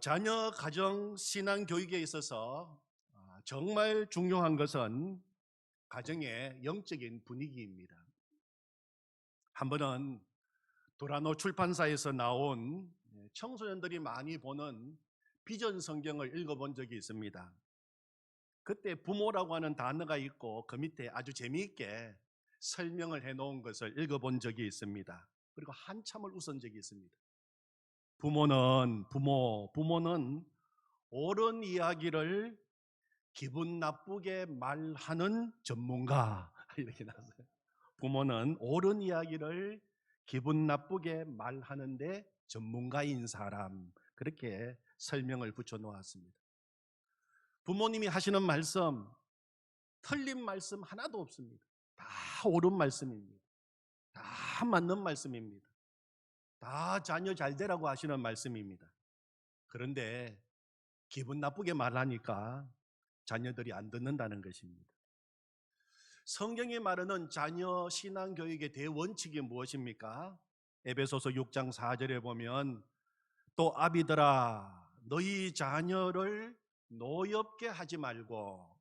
자녀 가정 신앙 교육에 있어서 정말 중요한 것은 가정의 영적인 분위기입니다. 한 번은 도라노 출판사에서 나온 청소년들이 많이 보는 비전 성경을 읽어본 적이 있습니다. 그때 부모라고 하는 단어가 있고 그 밑에 아주 재미있게 설명을 해놓은 것을 읽어본 적이 있습니다. 그리고 한참을 웃은 적이 있습니다. 부모는 옳은 이야기를 기분 나쁘게 말하는 전문가 이렇게 나왔어요. 부모는 옳은 이야기를 기분 나쁘게 말하는데 전문가인 사람, 그렇게 설명을 붙여 놓았습니다. 부모님이 하시는 말씀, 틀린 말씀 하나도 없습니다. 다 옳은 말씀입니다. 다 맞는 말씀입니다. 다 자녀 잘 되라고 하시는 말씀입니다. 그런데 기분 나쁘게 말하니까 자녀들이 안 듣는다는 것입니다. 성경이 말하는 자녀 신앙 교육의 대원칙이 무엇입니까? 에베소서 6장 4절에 보면 또 아비들아 너희 자녀를 노엽게 하지 말고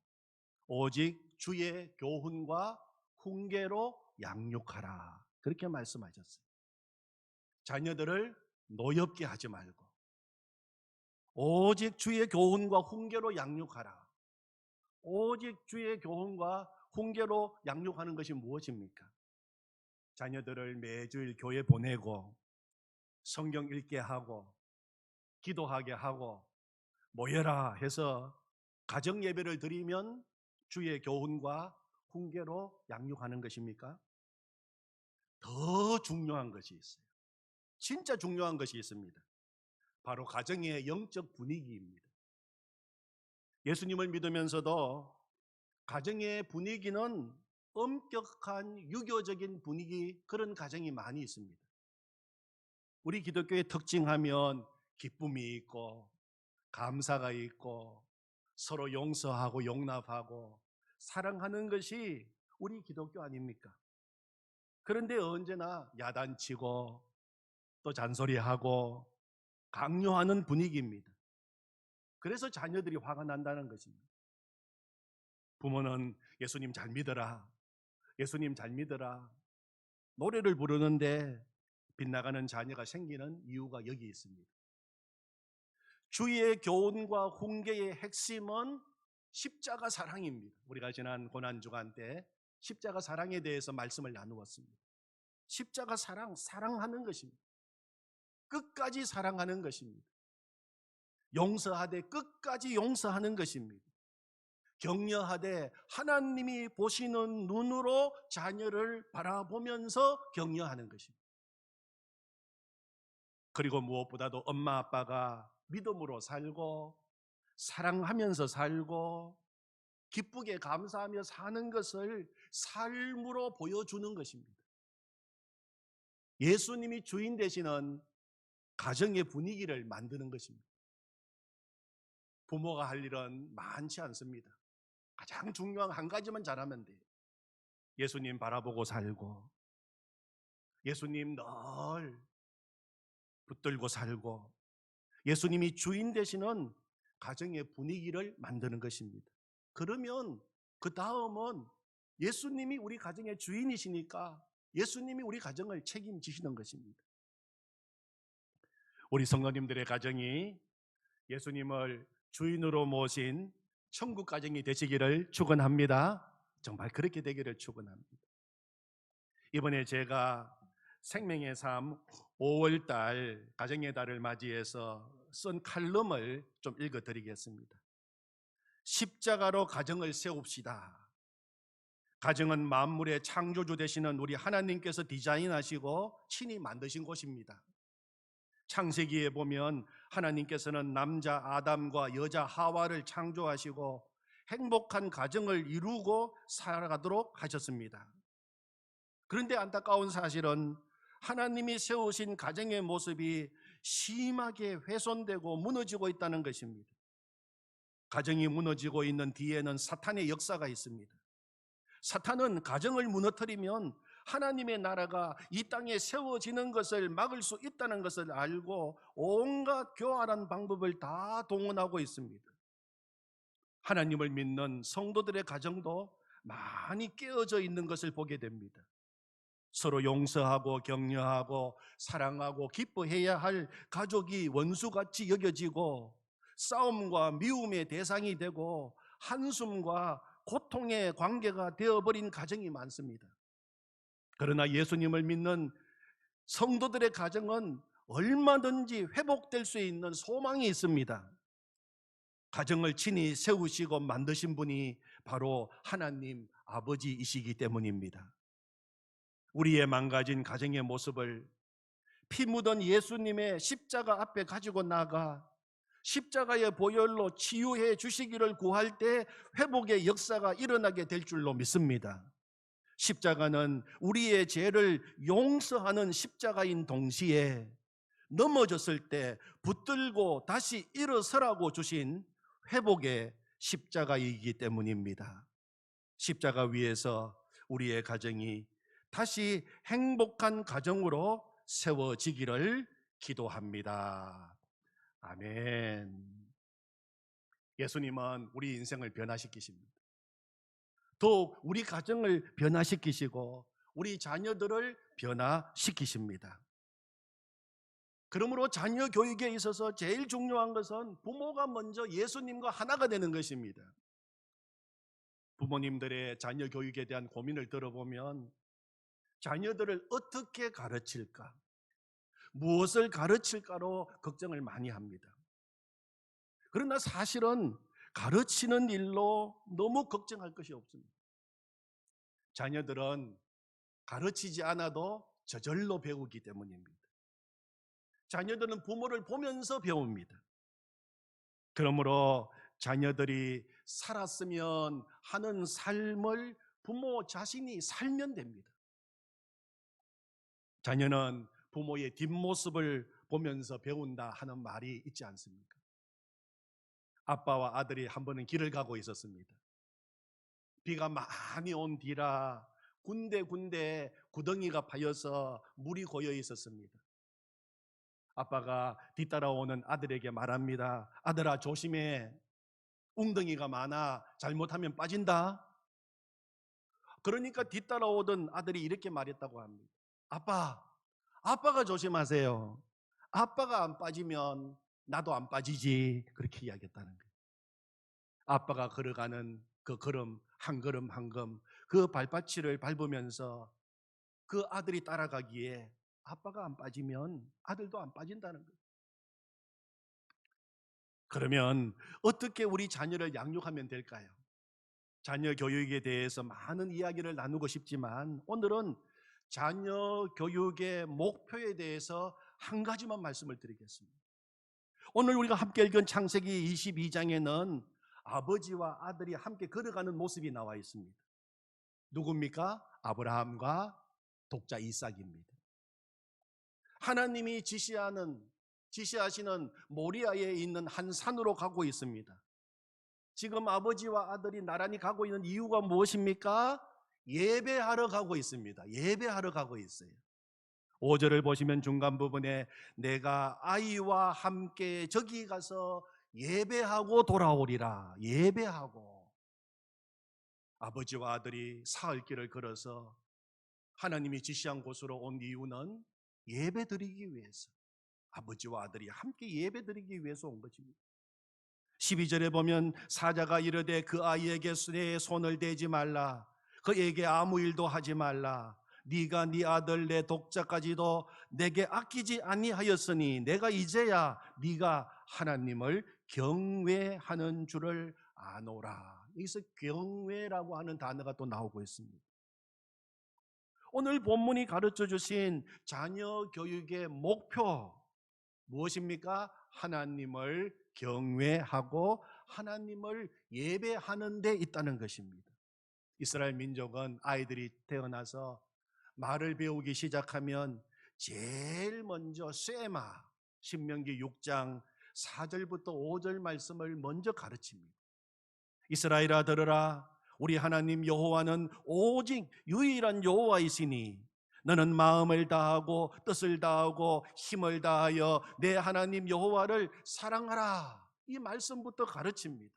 오직 주의 교훈과 훈계로 양육하라, 그렇게 말씀하셨어요. 자녀들을 노엽게 하지 말고 오직 주의 교훈과 훈계로 양육하라. 오직 주의 교훈과 훈계로 양육하는 것이 무엇입니까? 자녀들을 매주일 교회 보내고 성경 읽게 하고 기도하게 하고 모여라 해서 가정 예배를 드리면 주의 교훈과 훈계로 양육하는 것입니까? 더 중요한 것이 있어요. 진짜 중요한 것이 있습니다. 바로 가정의 영적 분위기입니다. 예수님을 믿으면서도 가정의 분위기는 엄격한 유교적인 분위기, 그런 가정이 많이 있습니다. 우리 기독교의 특징하면 기쁨이 있고 감사가 있고 서로 용서하고 용납하고 사랑하는 것이 우리 기독교 아닙니까? 그런데 언제나 야단치고 또 잔소리하고 강요하는 분위기입니다. 그래서 자녀들이 화가 난다는 것입니다. 부모는 예수님 잘 믿어라, 예수님 잘 믿어라 노래를 부르는데 빗나가는 자녀가 생기는 이유가 여기 있습니다. 주의 교훈과 훈계의 핵심은 십자가 사랑입니다. 우리가 지난 고난주간 때 십자가 사랑에 대해서 말씀을 나누었습니다. 십자가 사랑하는 것입니다. 끝까지 사랑하는 것입니다. 용서하되 끝까지 용서하는 것입니다. 격려하되 하나님이 보시는 눈으로 자녀를 바라보면서 격려하는 것입니다. 그리고 무엇보다도 엄마 아빠가 믿음으로 살고 사랑하면서 살고 기쁘게 감사하며 사는 것을 삶으로 보여주는 것입니다. 예수님이 주인 되시는 가정의 분위기를 만드는 것입니다. 부모가 할 일은 많지 않습니다. 가장 중요한 한 가지만 잘하면 돼요. 예수님 바라보고 살고 예수님 늘 붙들고 살고 예수님이 주인 되시는 가정의 분위기를 만드는 것입니다. 그러면 그 다음은 예수님이 우리 가정의 주인이시니까 예수님이 우리 가정을 책임지시는 것입니다. 우리 성도님들의 가정이 예수님을 주인으로 모신 천국 가정이 되시기를 축원합니다. 정말 그렇게 되기를 축원합니다. 이번에 제가 생명의 삶 5월달 가정의 달을 맞이해서 쓴 칼럼을 좀 읽어드리겠습니다. 십자가로 가정을 세웁시다. 가정은 만물의 창조주 되시는 우리 하나님께서 디자인하시고 친히 만드신 곳입니다. 창세기에 보면 하나님께서는 남자 아담과 여자 하와를 창조하시고 행복한 가정을 이루고 살아가도록 하셨습니다. 그런데 안타까운 사실은 하나님이 세우신 가정의 모습이 심하게 훼손되고 무너지고 있다는 것입니다. 가정이 무너지고 있는 뒤에는 사탄의 역사가 있습니다. 사탄은 가정을 무너뜨리면 하나님의 나라가 이 땅에 세워지는 것을 막을 수 있다는 것을 알고 온갖 교활한 방법을 다 동원하고 있습니다. 하나님을 믿는 성도들의 가정도 많이 깨어져 있는 것을 보게 됩니다. 서로 용서하고 격려하고 사랑하고 기뻐해야 할 가족이 원수같이 여겨지고 싸움과 미움의 대상이 되고 한숨과 고통의 관계가 되어버린 가정이 많습니다. 그러나 예수님을 믿는 성도들의 가정은 얼마든지 회복될 수 있는 소망이 있습니다. 가정을 친히 세우시고 만드신 분이 바로 하나님 아버지이시기 때문입니다. 우리의 망가진 가정의 모습을 피 묻은 예수님의 십자가 앞에 가지고 나가 십자가의 보혈로 치유해 주시기를 구할 때 회복의 역사가 일어나게 될 줄로 믿습니다. 십자가는 우리의 죄를 용서하는 십자가인 동시에 넘어졌을 때 붙들고 다시 일어서라고 주신 회복의 십자가이기 때문입니다. 십자가 위에서 우리의 가정이 다시 행복한 가정으로 세워지기를 기도합니다. 아멘. 예수님은 우리 인생을 변화시키십니다. 더욱 우리 가정을 변화시키시고 우리 자녀들을 변화시키십니다. 그러므로 자녀 교육에 있어서 제일 중요한 것은 부모가 먼저 예수님과 하나가 되는 것입니다. 부모님들의 자녀 교육에 대한 고민을 들어보면 자녀들을 어떻게 가르칠까, 무엇을 가르칠까로 걱정을 많이 합니다. 그러나 사실은 가르치는 일로 너무 걱정할 것이 없습니다. 자녀들은 가르치지 않아도 저절로 배우기 때문입니다. 자녀들은 부모를 보면서 배웁니다. 그러므로 자녀들이 살았으면 하는 삶을 부모 자신이 살면 됩니다. 자녀는 부모의 뒷모습을 보면서 배운다 하는 말이 있지 않습니까? 아빠와 아들이 한 번은 길을 가고 있었습니다. 비가 많이 온 뒤라 군데군데 구덩이가 파여서 물이 고여 있었습니다. 아빠가 뒤따라오는 아들에게 말합니다. 아들아, 조심해. 웅덩이가 많아. 잘못하면 빠진다. 그러니까 뒤따라오던 아들이 이렇게 말했다고 합니다. 아빠가 조심하세요. 아빠가 안 빠지면 나도 안 빠지지. 그렇게 이야기했다는 거예요. 아빠가 걸어가는 그 걸음 한 걸음 한 걸음 그 발바취를 밟으면서 그 아들이 따라가기에 아빠가 안 빠지면 아들도 안 빠진다는 거예요. 그러면 어떻게 우리 자녀를 양육하면 될까요? 자녀 교육에 대해서 많은 이야기를 나누고 싶지만 오늘은 자녀 교육의 목표에 대해서 한 가지만 말씀을 드리겠습니다. 오늘 우리가 함께 읽은 창세기 22장에는 아버지와 아들이 함께 걸어가는 모습이 나와 있습니다. 누굽니까? 아브라함과 독자 이삭입니다. 하나님이 지시하시는 모리아에 있는 한 산으로 가고 있습니다. 지금 아버지와 아들이 나란히 가고 있는 이유가 무엇입니까? 예배하러 가고 있습니다. 예배하러 가고 있어요. 5절을 보시면 중간 부분에 내가 아이와 함께 저기 가서 예배하고 돌아오리라. 예배하고. 아버지와 아들이 사흘길을 걸어서 하나님이 지시한 곳으로 온 이유는 예배 드리기 위해서, 아버지와 아들이 함께 예배 드리기 위해서 온 것입니다. 12절에 보면 사자가 이르되 그 아이에게 내 손을 대지 말라. 그에게 아무 일도 하지 말라. 네가 네 아들 내 독자까지도 내게 아끼지 아니하였으니 내가 이제야 네가 하나님을 경외하는 줄을 아노라. 여기서 경외라고 하는 단어가 또 나오고 있습니다. 오늘 본문이 가르쳐 주신 자녀 교육의 목표 무엇입니까? 하나님을 경외하고 하나님을 예배하는 데 있다는 것입니다. 이스라엘 민족은 아이들이 태어나서 말을 배우기 시작하면 제일 먼저 쉐마, 신명기 6장 4절부터 5절 말씀을 먼저 가르칩니다. 이스라엘아 들으라. 우리 하나님 여호와는 오직 유일한 여호와이시니 너는 마음을 다하고 뜻을 다하고 힘을 다하여 내 하나님 여호와를 사랑하라. 이 말씀부터 가르칩니다.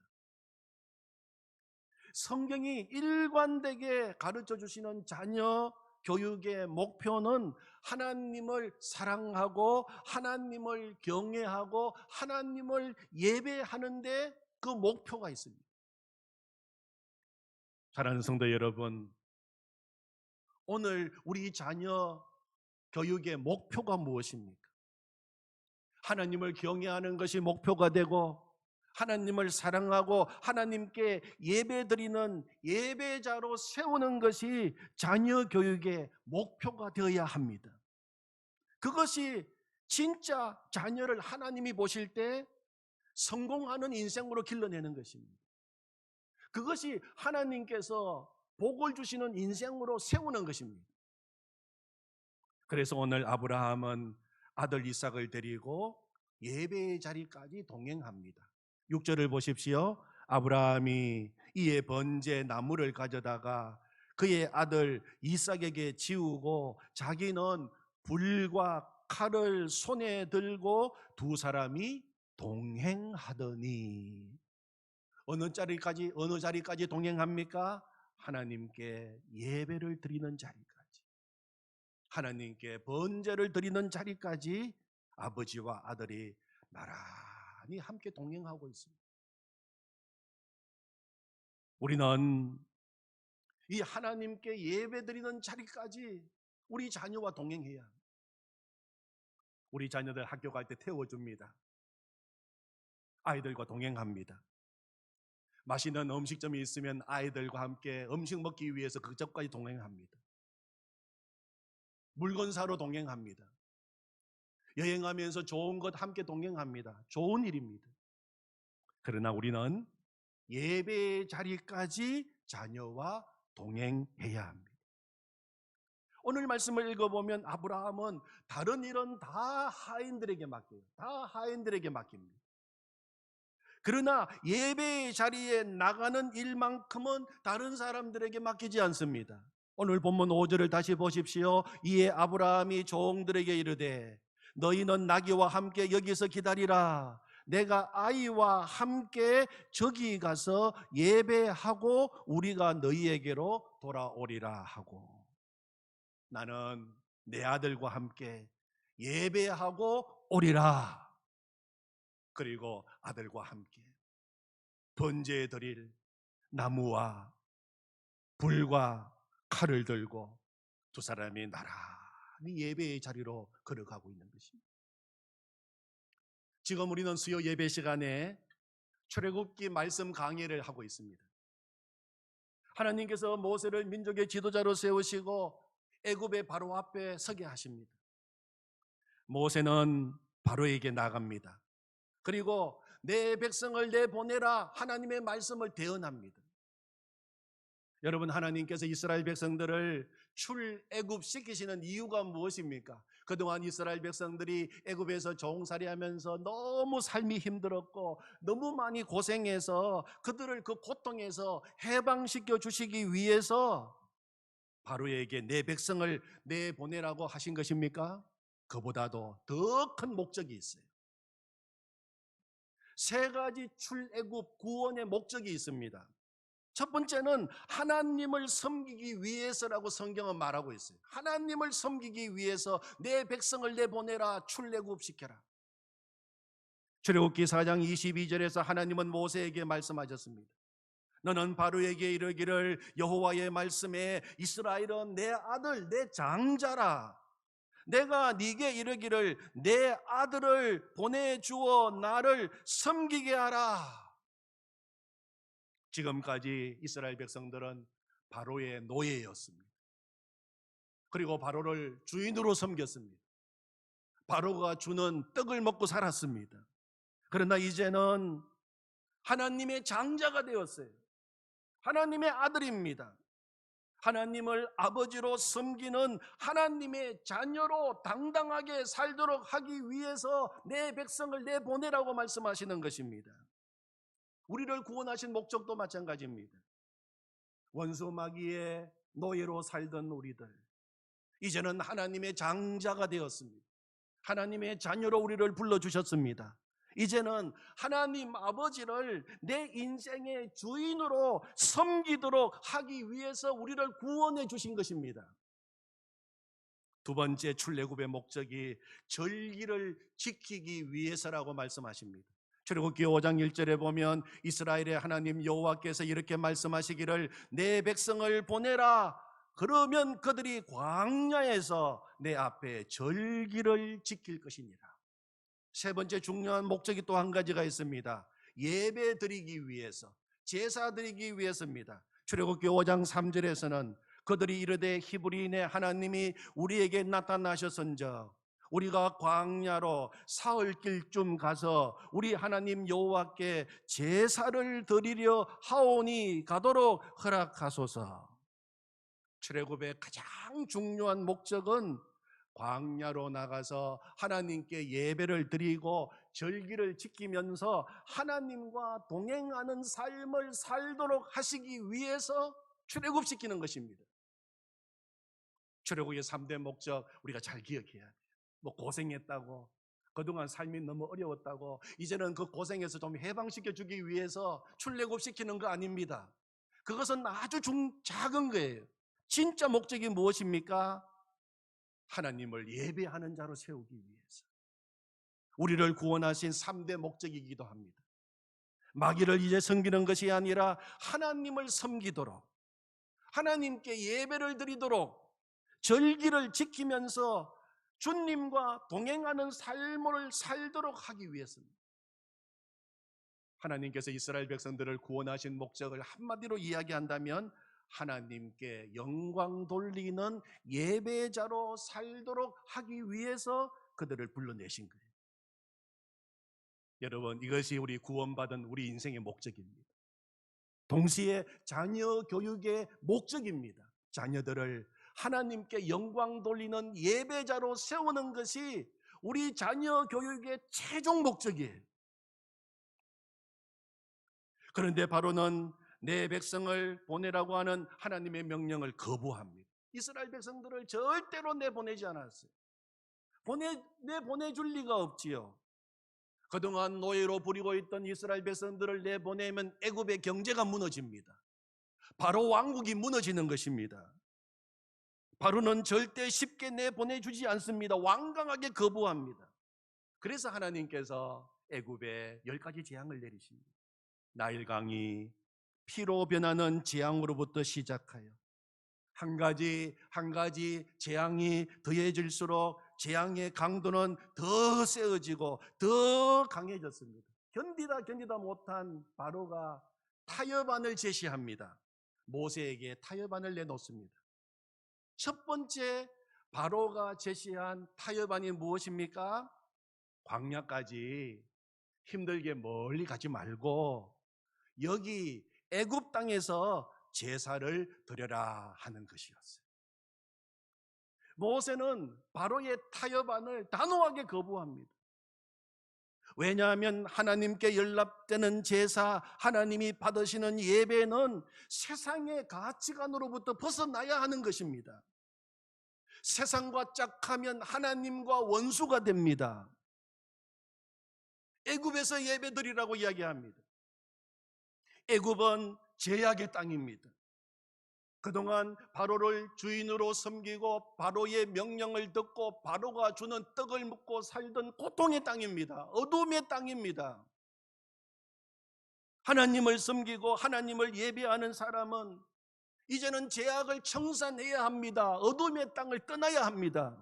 성경이 일관되게 가르쳐 주시는 자녀 교육의 목표는 하나님을 사랑하고 하나님을 경외하고 하나님을 예배하는데 그 목표가 있습니다. 사랑하는 성도 여러분, 오늘 우리 자녀 교육의 목표가 무엇입니까? 하나님을 경외하는 것이 목표가 되고 하나님을 사랑하고 하나님께 예배드리는 예배자로 세우는 것이 자녀 교육의 목표가 되어야 합니다. 그것이 진짜 자녀를 하나님이 보실 때 성공하는 인생으로 길러내는 것입니다. 그것이 하나님께서 복을 주시는 인생으로 세우는 것입니다. 그래서 오늘 아브라함은 아들 이삭을 데리고 예배의 자리까지 동행합니다. 6절을 보십시오. 아브라함이 이에 번제 나무를 가져다가 그의 아들 이삭에게 지우고 자기는 불과 칼을 손에 들고 두 사람이 동행하더니 어느 자리까지 동행합니까? 하나님께 예배를 드리는 자리까지, 하나님께 번제를 드리는 자리까지 아버지와 아들이 나란히 함께 동행하고 있습니다. 우리는 이 하나님께 예배드리는 자리까지 우리 자녀와 동행해야 합니다. 우리 자녀들 학교 갈 때 태워줍니다. 아이들과 동행합니다. 맛있는 음식점이 있으면 아이들과 함께 음식 먹기 위해서 그 집까지 동행합니다. 물건 사러 동행합니다. 여행하면서 좋은 것 함께 동행합니다. 좋은 일입니다. 그러나 우리는 예배의 자리까지 자녀와 동행해야 합니다. 오늘 말씀을 읽어보면 아브라함은 다른 일은 다 하인들에게 맡겨요. 다 하인들에게 맡깁니다. 그러나 예배의 자리에 나가는 일만큼은 다른 사람들에게 맡기지 않습니다. 오늘 본문 5절을 다시 보십시오. 이에 아브라함이 종들에게 이르되 너희는 나귀와 함께 여기서 기다리라. 내가 아이와 함께 저기 가서 예배하고 우리가 너희에게로 돌아오리라 하고, 나는 내 아들과 함께 예배하고 오리라. 그리고 아들과 함께 번제에 드릴 나무와 불과 칼을 들고 두 사람이 나란히 예배의 자리로 걸어가고 있는 것입니다. 지금 우리는 수요 예배 시간에 출애굽기 말씀 강해를 하고 있습니다. 하나님께서 모세를 민족의 지도자로 세우시고 애굽의 바로 앞에 서게 하십니다. 모세는 바로에게 나갑니다. 그리고 내 백성을 내보내라 하나님의 말씀을 대언합니다. 여러분, 하나님께서 이스라엘 백성들을 출애굽시키시는 이유가 무엇입니까? 그동안 이스라엘 백성들이 애굽에서 종살이하면서 너무 삶이 힘들었고 너무 많이 고생해서 그들을 그 고통에서 해방시켜 주시기 위해서 바로에게 내 백성을 내보내라고 하신 것입니까? 그보다도 더 큰 목적이 있어요. 세 가지 출애굽 구원의 목적이 있습니다. 첫 번째는 하나님을 섬기기 위해서라고 성경은 말하고 있어요. 하나님을 섬기기 위해서 내 백성을 내보내라, 출애굽시켜라. 출애굽기 4장 22절에서 하나님은 모세에게 말씀하셨습니다. 너는 바로에게 이르기를 여호와의 말씀에 이스라엘은 내 아들 내 장자라. 내가 네게 이르기를 내 아들을 보내주어 나를 섬기게 하라. 지금까지 이스라엘 백성들은 바로의 노예였습니다. 그리고 바로를 주인으로 섬겼습니다. 바로가 주는 떡을 먹고 살았습니다. 그러나 이제는 하나님의 장자가 되었어요. 하나님의 아들입니다. 하나님을 아버지로 섬기는 하나님의 자녀로 당당하게 살도록 하기 위해서 내 백성을 내보내라고 말씀하시는 것입니다. 우리를 구원하신 목적도 마찬가지입니다. 원수 마귀의 노예로 살던 우리들, 이제는 하나님의 장자가 되었습니다. 하나님의 자녀로 우리를 불러주셨습니다. 이제는 하나님 아버지를 내 인생의 주인으로 섬기도록 하기 위해서 우리를 구원해 주신 것입니다. 두 번째 출애굽의 목적이 절기를 지키기 위해서라고 말씀하십니다. 출애굽기 5장 1절에 보면 이스라엘의 하나님 여호와께서 이렇게 말씀하시기를 내 백성을 보내라. 그러면 그들이 광야에서 내 앞에 절기를 지킬 것이니라. 세 번째 중요한 목적이 또 한 가지가 있습니다. 예배 드리기 위해서, 제사 드리기 위해서입니다. 출애굽기 5장 3절에서는 그들이 이르되 히브리인의 하나님이 우리에게 나타나셨은즉 우리가 광야로 사흘길쯤 가서 우리 하나님 여호와께 제사를 드리려 하오니 가도록 허락하소서. 출애굽의 가장 중요한 목적은 광야로 나가서 하나님께 예배를 드리고 절기를 지키면서 하나님과 동행하는 삶을 살도록 하시기 위해서 출애굽시키는 것입니다. 출애굽의 3대 목적 우리가 잘 기억해야 돼요. 뭐 고생했다고, 그동안 삶이 너무 어려웠다고 이제는 그 고생에서 좀 해방시켜 주기 위해서 출애굽시키는 거 아닙니다. 그것은 아주 작은 거예요. 진짜 목적이 무엇입니까? 하나님을 예배하는 자로 세우기 위해서, 우리를 구원하신 3대 목적이기도 합니다. 마귀를 이제 섬기는 것이 아니라 하나님을 섬기도록, 하나님께 예배를 드리도록, 절기를 지키면서 주님과 동행하는 삶을 살도록 하기 위해서입니다. 하나님께서 이스라엘 백성들을 구원하신 목적을 한마디로 이야기한다면 하나님께 영광 돌리는 예배자로 살도록 하기 위해서 그들을 불러내신 거예요. 여러분, 이것이 우리 구원받은 우리 인생의 목적입니다. 동시에 자녀 교육의 목적입니다. 자녀들을 하나님께 영광 돌리는 예배자로 세우는 것이 우리 자녀 교육의 최종 목적이에요. 그런데 바로는 내 백성을 보내라고 하는 하나님의 명령을 거부합니다. 이스라엘 백성들을 절대로 내보내지 않았어요. 내보내줄 리가 없지요. 그동안 노예로 부리고 있던 이스라엘 백성들을 내보내면 애굽의 경제가 무너집니다. 바로 왕국이 무너지는 것입니다. 바로는 절대 쉽게 내보내주지 않습니다. 완강하게 거부합니다. 그래서 하나님께서 애굽에 10가지 재앙을 내리십니다. 나일강이 피로 변하는 재앙으로부터 시작하여 한 가지 한 가지 재앙이 더해질수록 재앙의 강도는 더 세어지고 더 강해졌습니다. 견디다 못한 바로가 타협안을 제시합니다. 모세에게 타협안을 내놓습니다. 첫 번째 바로가 제시한 타협안이 무엇입니까? 광야까지 힘들게 멀리 가지 말고 여기 애굽 땅에서 제사를 드려라 하는 것이었어요. 모세는 바로의 타협안을 단호하게 거부합니다. 왜냐하면 하나님께 연락되는 제사, 하나님이 받으시는 예배는 세상의 가치관으로부터 벗어나야 하는 것입니다. 세상과 짝하면 하나님과 원수가 됩니다. 애굽에서 예배드리라고 이야기합니다. 애굽은 제약의 땅입니다. 그동안 바로를 주인으로 섬기고 바로의 명령을 듣고 바로가 주는 떡을 먹고 살던 고통의 땅입니다. 어둠의 땅입니다. 하나님을 섬기고 하나님을 예배하는 사람은 이제는 제약을 청산해야 합니다. 어둠의 땅을 떠나야 합니다.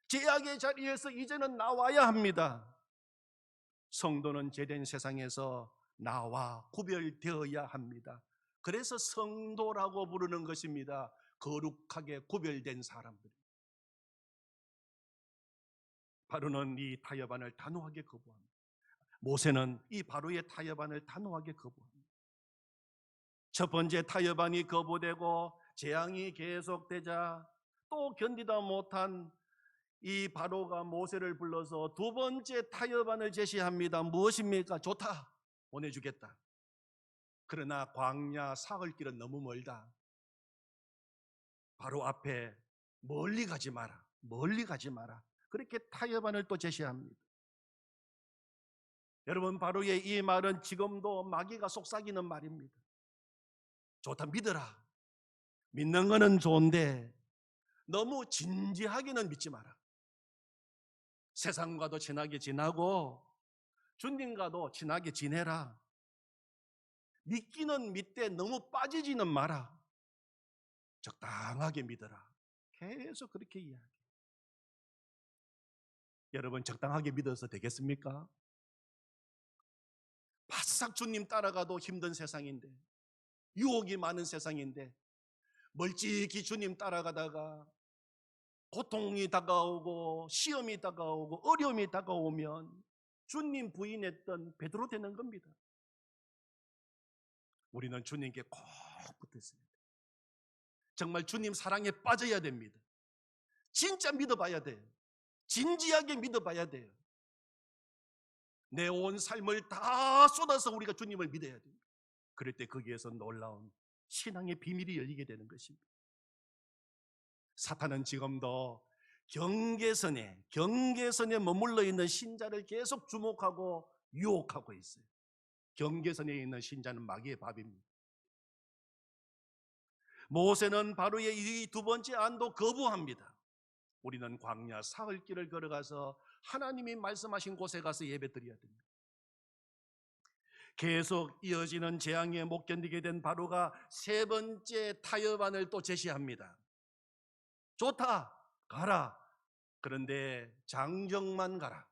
제약의 자리에서 이제는 나와야 합니다. 성도는 죄된 세상에서 나와 구별되어야 합니다. 그래서 성도라고 부르는 것입니다. 거룩하게 구별된 사람들. 바로는 이 타협안을 단호하게 거부합니다. 모세는 이 바로의 타협안을 단호하게 거부합니다. 첫 번째 타협안이 거부되고 재앙이 계속되자 또 견디다 못한 이 바로가 모세를 불러서 두 번째 타협안을 제시합니다. 무엇입니까? 좋다, 보내주겠다. 그러나 광야 사흘 길은 너무 멀다. 바로 앞에 멀리 가지 마라. 멀리 가지 마라. 그렇게 타협안을 또 제시합니다. 여러분, 바로의 이 말은 지금도 마귀가 속삭이는 말입니다. 좋다, 믿어라. 믿는 거는 좋은데 너무 진지하게는 믿지 마라. 세상과도 친하게 지나고 주님과도 친하게 지내라. 믿기는 믿되 너무 빠지지는 마라. 적당하게 믿어라. 계속 그렇게 이야기해요. 여러분, 적당하게 믿어서 되겠습니까? 바싹 주님 따라가도 힘든 세상인데, 유혹이 많은 세상인데, 멀찍이 주님 따라가다가 고통이 다가오고 시험이 다가오고 어려움이 다가오면 주님 부인했던 베드로 되는 겁니다. 우리는 주님께 꼭 붙어 있습니다. 정말 주님 사랑에 빠져야 됩니다. 진짜 믿어봐야 돼요. 진지하게 믿어봐야 돼요. 내 온 삶을 다 쏟아서 우리가 주님을 믿어야 됩니다. 그럴 때 거기에서 놀라운 신앙의 비밀이 열리게 되는 것입니다. 사탄은 지금도 경계선에 머물러 있는 신자를 계속 주목하고 유혹하고 있어요. 경계선에 있는 신자는 마귀의 밥입니다. 모세는 바로의 이 두 번째 안도 거부합니다. 우리는 광야 사흘 길을 걸어가서 하나님이 말씀하신 곳에 가서 예배드려야 됩니다. 계속 이어지는 재앙에 못 견디게 된 바로가 세 번째 타협안을 또 제시합니다. 좋다, 가라. 그런데 장정만 가라.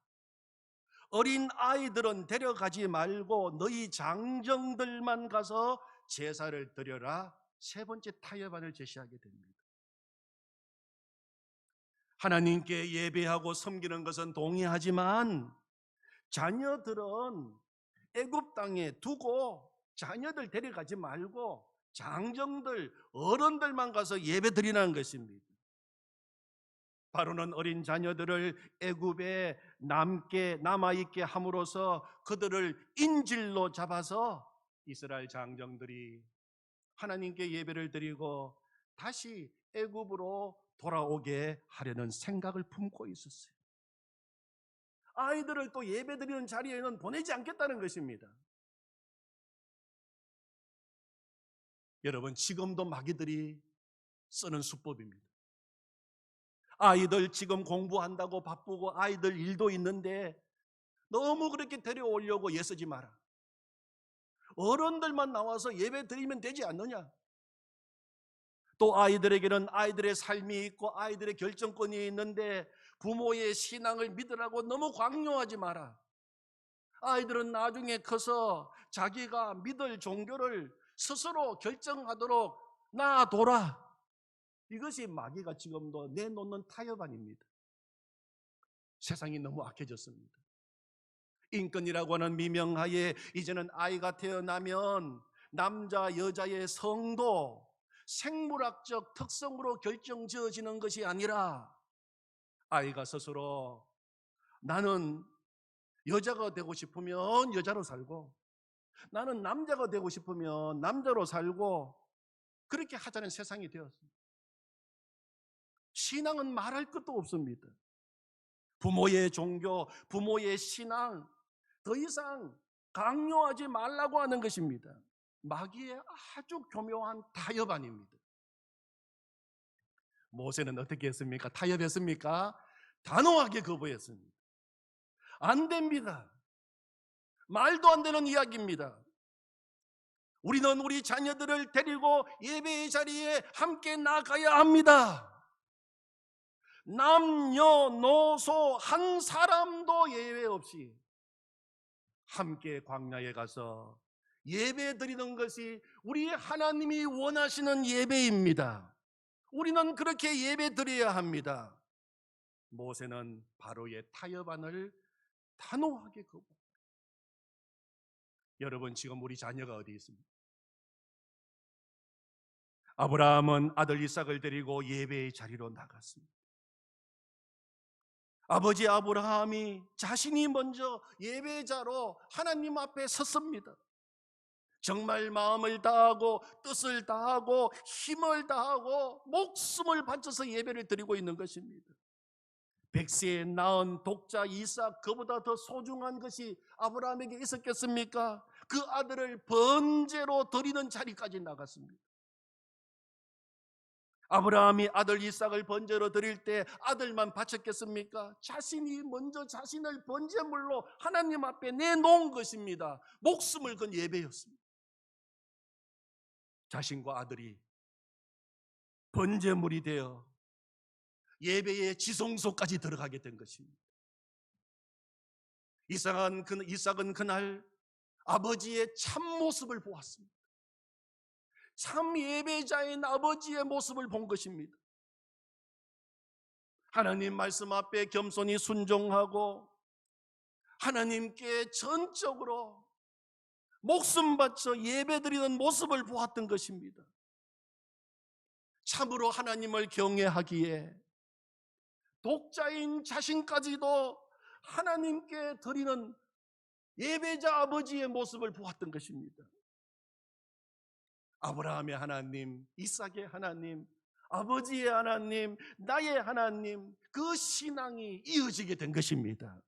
어린 아이들은 데려가지 말고 너희 장정들만 가서 제사를 드려라. 세 번째 타협안을 제시하게 됩니다. 하나님께 예배하고 섬기는 것은 동의하지만 자녀들은 애굽 땅에 두고 자녀들 데려가지 말고 장정들, 어른들만 가서 예배 드리라는 것입니다. 바로는 어린 자녀들을 애굽에 남아있게 함으로써 그들을 인질로 잡아서 이스라엘 장정들이 하나님께 예배를 드리고 다시 애굽으로 돌아오게 하려는 생각을 품고 있었어요. 아이들을 또 예배 드리는 자리에는 보내지 않겠다는 것입니다. 여러분, 지금도 마귀들이 쓰는 수법입니다. 아이들 지금 공부한다고 바쁘고 아이들 일도 있는데 너무 그렇게 데려오려고 애쓰지 마라. 어른들만 나와서 예배 드리면 되지 않느냐? 또 아이들에게는 아이들의 삶이 있고 아이들의 결정권이 있는데 부모의 신앙을 믿으라고 너무 강요하지 마라. 아이들은 나중에 커서 자기가 믿을 종교를 스스로 결정하도록 놔둬라. 이것이 마귀가 지금도 내놓는 타협안입니다. 세상이 너무 악해졌습니다. 인권이라고 하는 미명하에 이제는 아이가 태어나면 남자 여자의 성도 생물학적 특성으로 결정지어지는 것이 아니라 아이가 스스로 나는 여자가 되고 싶으면 여자로 살고 나는 남자가 되고 싶으면 남자로 살고 그렇게 하자는 세상이 되었습니다. 신앙은 말할 것도 없습니다. 부모의 종교, 부모의 신앙 더 이상 강요하지 말라고 하는 것입니다. 마귀의 아주 교묘한 타협안입니다. 모세는 어떻게 했습니까? 타협했습니까? 단호하게 거부했습니다. 안 됩니다. 말도 안 되는 이야기입니다. 우리는 우리 자녀들을 데리고 예배의 자리에 함께 나가야 합니다. 남녀노소 한 사람도 예외 없이 함께 광야에 가서 예배 드리는 것이 우리 하나님이 원하시는 예배입니다. 우리는 그렇게 예배 드려야 합니다. 모세는 바로의 타협안을 단호하게 거부. 여러분, 지금 우리 자녀가 어디 있습니까? 아브라함은 아들 이삭을 데리고 예배의 자리로 나갔습니다. 아버지 아브라함이 자신이 먼저 예배자로 하나님 앞에 섰습니다. 정말 마음을 다하고 뜻을 다하고 힘을 다하고 목숨을 바쳐서 예배를 드리고 있는 것입니다. 백세에 낳은 독자 이삭, 그보다 더 소중한 것이 아브라함에게 있었겠습니까? 그 아들을 번제로 드리는 자리까지 나갔습니다. 아브라함이 아들 이삭을 번제로 드릴 때 아들만 바쳤겠습니까? 자신이 먼저 자신을 번제물로 하나님 앞에 내놓은 것입니다. 목숨을 건 예배였습니다. 자신과 아들이 번제물이 되어 예배의 지성소까지 들어가게 된 것입니다. 이삭은 그날 아버지의 참모습을 보았습니다. 참 예배자인 아버지의 모습을 본 것입니다. 하나님 말씀 앞에 겸손히 순종하고 하나님께 전적으로 목숨 바쳐 예배드리는 모습을 보았던 것입니다. 참으로 하나님을 경외하기에 독자인 자신까지도 하나님께 드리는 예배자 아버지의 모습을 보았던 것입니다. 아브라함의 하나님, 이삭의 하나님, 아버지의 하나님, 나의 하나님, 그 신앙이 이어지게 된 것입니다.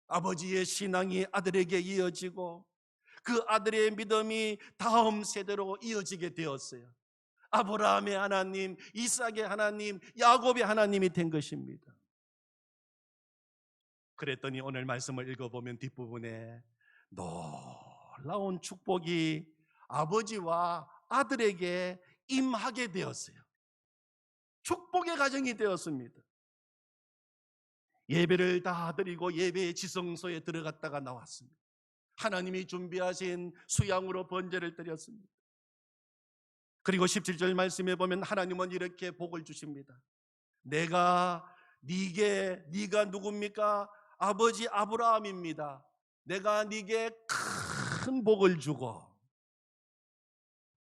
아버지의 신앙이 아들에게 이어지고 그 아들의 믿음이 다음 세대로 이어지게 되었어요. 아브라함의 하나님, 이삭의 하나님, 야곱의 하나님이 된 것입니다. 그랬더니 오늘 말씀을 읽어보면 뒷부분에 놀라운 축복이 아버지와 아들에게 임하게 되었어요. 축복의 가정이 되었습니다. 예배를 다 드리고 예배의 지성소에 들어갔다가 나왔습니다. 하나님이 준비하신 수양으로 번제를 드렸습니다. 그리고 17절 말씀에 보면 하나님은 이렇게 복을 주십니다. 네가 누굽니까? 아버지 아브라함입니다. 내가 네게 큰 복을 주고,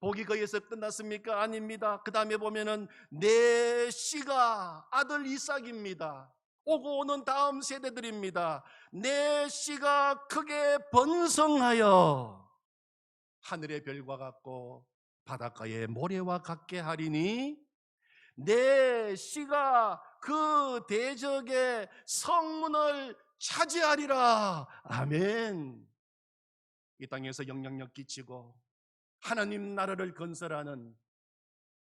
복이 거기에서 끝났습니까? 아닙니다. 그 다음에 보면은 내 씨가 아들 이삭입니다. 오고 오는 다음 세대들입니다. 내 씨가 크게 번성하여 하늘의 별과 같고 바닷가의 모래와 같게 하리니 내 씨가 그 대적의 성문을 차지하리라. 아멘. 이 땅에서 영향력 끼치고 하나님 나라를 건설하는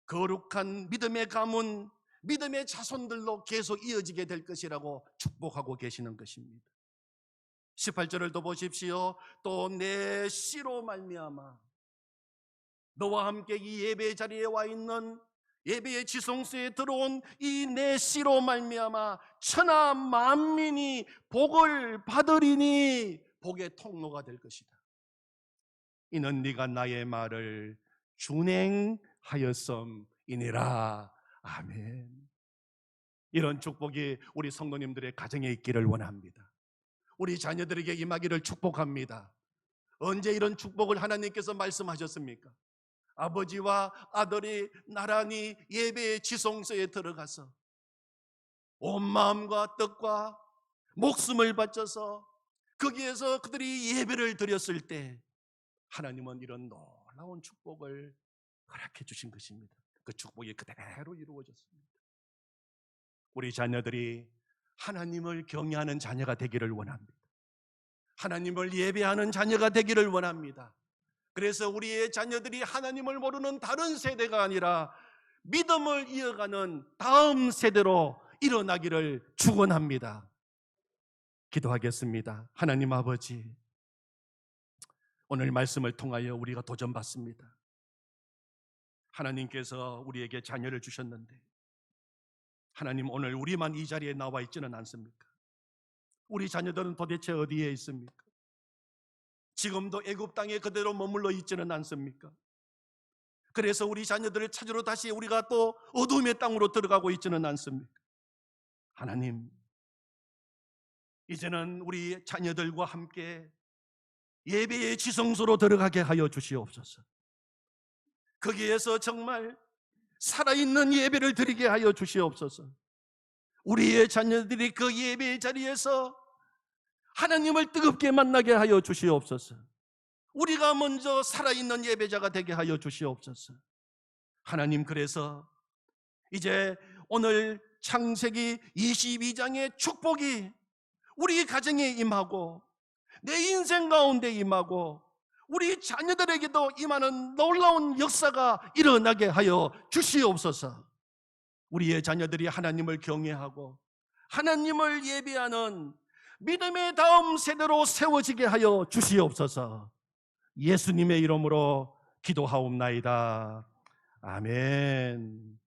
거룩한 믿음의 가문, 믿음의 자손들로 계속 이어지게 될 것이라고 축복하고 계시는 것입니다. 18절을 또 보십시오. 또 내 씨로 말미암아 너와 함께 이 예배 자리에 와 있는, 예배의 지성소에 들어온 이 내 씨로 말미암아 천하 만민이 복을 받으리니 복의 통로가 될 것이다. 이는 네가 나의 말을 준행하였음이니라. 아멘. 이런 축복이 우리 성도님들의 가정에 있기를 원합니다. 우리 자녀들에게 임하기를 축복합니다. 언제 이런 축복을 하나님께서 말씀하셨습니까? 아버지와 아들이 나란히 예배의 지성소에 들어가서 온 마음과 뜻과 목숨을 바쳐서 거기에서 그들이 예배를 드렸을 때 하나님은 이런 놀라운 축복을 허락해 주신 것입니다. 그 축복이 그대로 이루어졌습니다. 우리 자녀들이 하나님을 경외하는 자녀가 되기를 원합니다. 하나님을 예배하는 자녀가 되기를 원합니다. 그래서 우리의 자녀들이 하나님을 모르는 다른 세대가 아니라 믿음을 이어가는 다음 세대로 일어나기를 축원합니다. 기도하겠습니다. 하나님 아버지, 오늘 말씀을 통하여 우리가 도전받습니다. 하나님께서 우리에게 자녀를 주셨는데 하나님, 오늘 우리만 이 자리에 나와 있지는 않습니까? 우리 자녀들은 도대체 어디에 있습니까? 지금도 애굽 땅에 그대로 머물러 있지는 않습니까? 그래서 우리 자녀들을 찾으러 다시 우리가 또 어둠의 땅으로 들어가고 있지는 않습니까? 하나님, 이제는 우리 자녀들과 함께 예배의 지성소로 들어가게 하여 주시옵소서. 거기에서 정말 살아있는 예배를 드리게 하여 주시옵소서. 우리의 자녀들이 그 예배의 자리에서 하나님을 뜨겁게 만나게 하여 주시옵소서. 우리가 먼저 살아있는 예배자가 되게 하여 주시옵소서. 하나님, 그래서 이제 오늘 창세기 22장의 축복이 우리 가정에 임하고 내 인생 가운데 임하고 우리 자녀들에게도 임하는 놀라운 역사가 일어나게 하여 주시옵소서. 우리의 자녀들이 하나님을 경외하고 하나님을 예배하는 믿음의 다음 세대로 세워지게 하여 주시옵소서. 예수님의 이름으로 기도하옵나이다. 아멘.